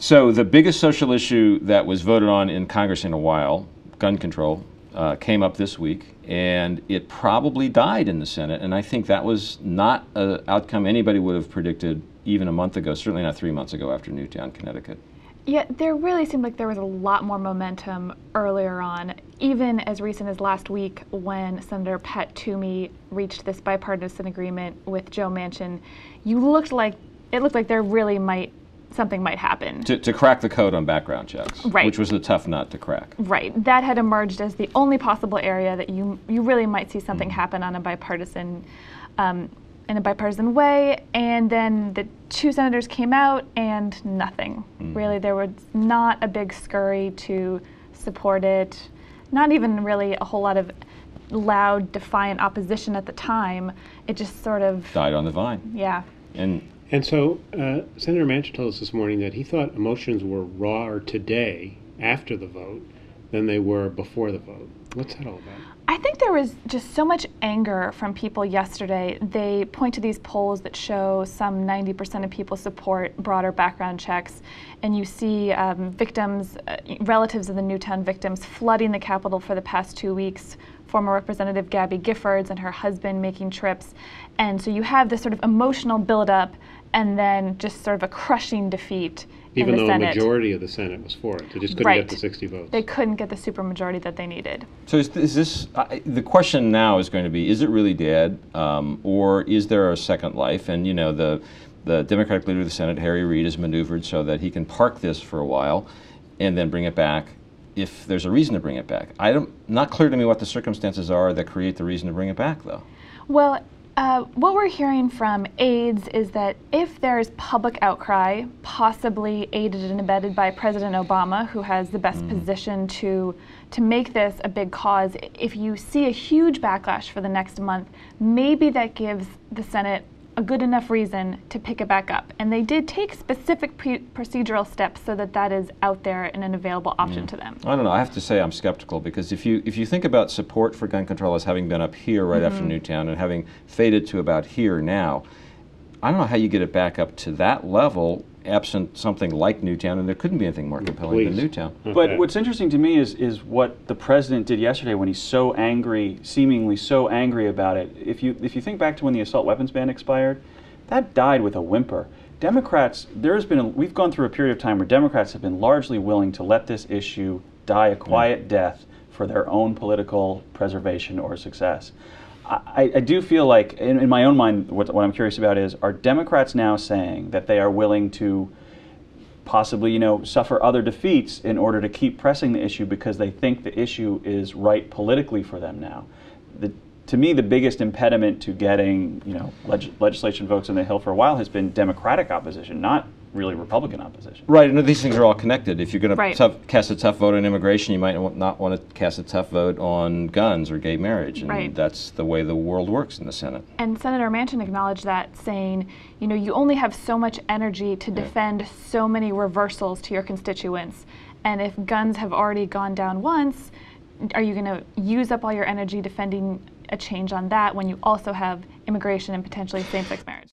So the biggest social issue that was voted on in Congress in a while, gun control, came up this week, and it probably died in the Senate. And I think that was not an outcome anybody would have predicted even a month ago, certainly not 3 months ago after Newtown, Connecticut. Yeah, there really seemed like there was a lot more momentum earlier on, even as recent as last week when Senator Pat Toomey reached this bipartisan agreement with Joe Manchin. It looked like there really something might happen. To crack the code on background checks, right, which was a tough nut to crack. Right, that had emerged as the only possible area that you really might see something happen on a bipartisan in a bipartisan way, and then the two senators came out and nothing. Really, there was not a big scurry to support it, not even really a whole lot of loud, defiant opposition at the time. It just sort of died on the vine. Yeah. And so Senator Manchin told us this morning that he thought emotions were rawer today after the vote than they were before the vote. What's that all about? I think there was just so much anger from people yesterday. They point to these polls that show some 90% of people support broader background checks, and you see victims, relatives of the Newtown victims flooding the Capitol for the past 2 weeks, former Representative Gabby Giffords and her husband making trips. And so you have this sort of emotional buildup and then just sort of a crushing defeat even in the Senate. Even though a majority of the Senate was for it. They just couldn't get the 60 votes. They couldn't get the supermajority that they needed. So is this, the question now is going to be, is it really dead, or is there a second life? And, you know, the Democratic leader of the Senate, Harry Reid, has maneuvered so that he can park this for a while and then bring it back if there's a reason to bring it back. Not clear to me what the circumstances are that create the reason to bring it back, though. Well, what we're hearing from aides is that if there's public outcry, possibly aided and abetted by President Obama, who has the best position to make this a big cause, if you see a huge backlash for the next month, maybe that gives the Senate a good enough reason to pick it back up. And they did take specific procedural steps so that that is out there and an available option to them. I don't know. I have to say I'm skeptical, because if you think about support for gun control as having been up here right after Newtown and having faded to about here now, I don't know how you get it back up to that level absent something like Newtown, and there couldn't be anything more compelling than Newtown. Okay. But what's interesting to me is what the president did yesterday when he's so angry, seemingly so angry about it. If you think back to when the assault weapons ban expired, that died with a whimper. Democrats, we've gone through a period of time where Democrats have been largely willing to let this issue die a quiet death for their own political preservation or success. I do feel like, in my own mind, what I'm curious about is, are Democrats now saying that they are willing to possibly, suffer other defeats in order to keep pressing the issue because they think the issue is right politically for them now? To me, the biggest impediment to getting, legislation votes on the Hill for a while has been Democratic opposition, not really Republican opposition. Right, and these things are all connected. If you're going to cast a tough vote on immigration, you might not want to cast a tough vote on guns or gay marriage, and that's the way the world works in the Senate. And Senator Manchin acknowledged that, saying, you only have so much energy to defend so many reversals to your constituents, and if guns have already gone down once, are you going to use up all your energy defending a change on that when you also have immigration and potentially same-sex marriage?